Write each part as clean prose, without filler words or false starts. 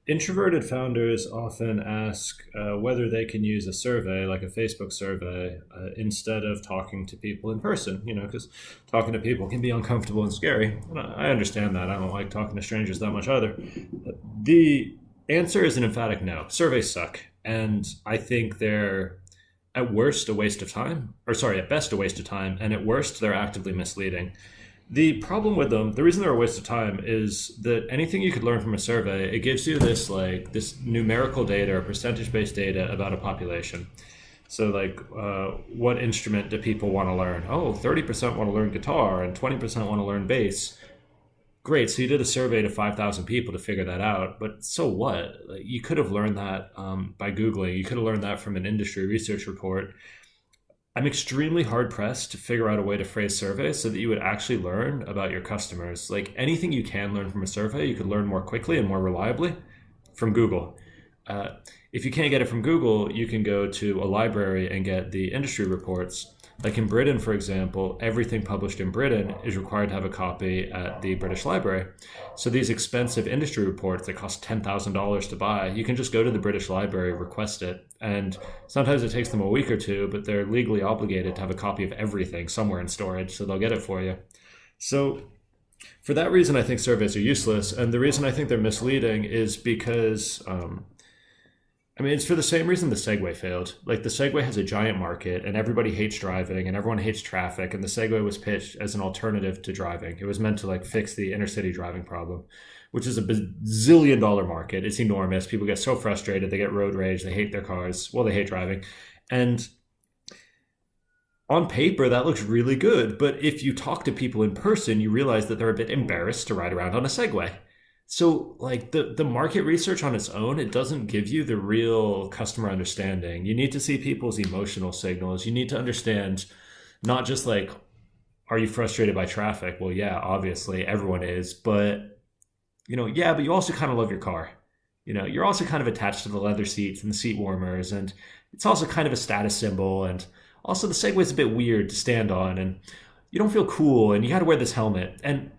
Introverted founders often ask whether they can use a survey, like a Facebook survey, instead of talking to people in person, because talking to people can be uncomfortable and scary. And I understand that. I don't like talking to strangers that much either. The answer is an emphatic no. Surveys suck. And I think they're at worst a waste of time, or sorry, at best a waste of time, and at worst they're actively misleading. The problem with them, the reason they're a waste of time, is that anything you could learn from a survey, it gives you this numerical data or percentage-based data about a population. So what instrument do people want to learn? Oh, 30% want to learn guitar and 20% want to learn bass. Great, so you did a survey to 5,000 people to figure that out, but so what? Like, you could have learned that by Googling. You could have learned that from an industry research report. I'm extremely hard pressed to figure out a way to phrase surveys so that you would actually learn about your customers. Like, anything you can learn from a survey, you could learn more quickly and more reliably from Google. If you can't get it from Google, you can go to a library and get the industry reports. Like in Britain, for example, everything published in Britain is required to have a copy at the British Library. So these expensive industry reports that cost $10,000 to buy, you can just go to the British Library, request it. And sometimes it takes them a week or two, but they're legally obligated to have a copy of everything somewhere in storage, so they'll get it for you. So for that reason, I think surveys are useless. And the reason I think they're misleading is because it's for the same reason the Segway failed. Like, the Segway has a giant market and everybody hates driving and everyone hates traffic, and the Segway was pitched as an alternative to driving. It was meant to fix the inner city driving problem, which is a bazillion-dollar market. It's enormous. People get so frustrated. They get road rage. They hate their cars. Well, they hate driving. And on paper, that looks really good. But if you talk to people in person, you realize that they're a bit embarrassed to ride around on a Segway. So the market research on its own, it doesn't give you the real customer understanding. You need to see people's emotional signals. You need to understand not just are you frustrated by traffic? Well, yeah, obviously everyone is, but but you also kind of love your car. You're also kind of attached to the leather seats and the seat warmers, and it's also kind of a status symbol. And also the Segway's a bit weird to stand on, and you don't feel cool, and you got to wear this helmet. And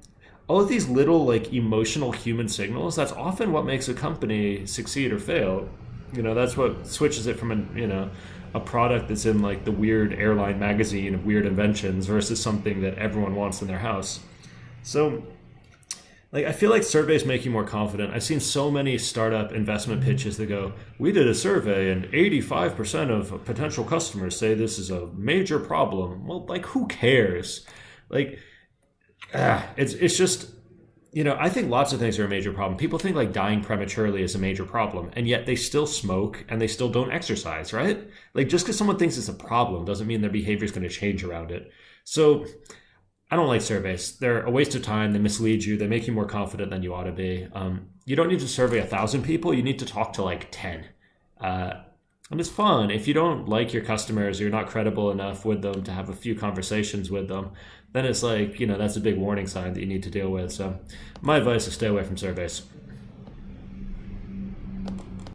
all of these little emotional human signals, that's often what makes a company succeed or fail. That's what switches it from a product that's in the weird airline magazine of weird inventions versus something that everyone wants in their house. So I feel like surveys make you more confident. I've seen so many startup investment pitches that go, we did a survey and 85% of potential customers say this is a major problem. Well, who cares? It's just, I think lots of things are a major problem. People think dying prematurely is a major problem, and yet they still smoke and they still don't exercise, right? Just because someone thinks it's a problem doesn't mean their behavior is going to change around it. So I don't like surveys. They're a waste of time. They mislead you. They make you more confident than you ought to be. You don't need to survey 1,000 people. You need to talk to 10. And it's fun. If you don't like your customers, or you're not credible enough with them to have a few conversations with them, then it's that's a big warning sign that you need to deal with. So my advice is stay away from surveys.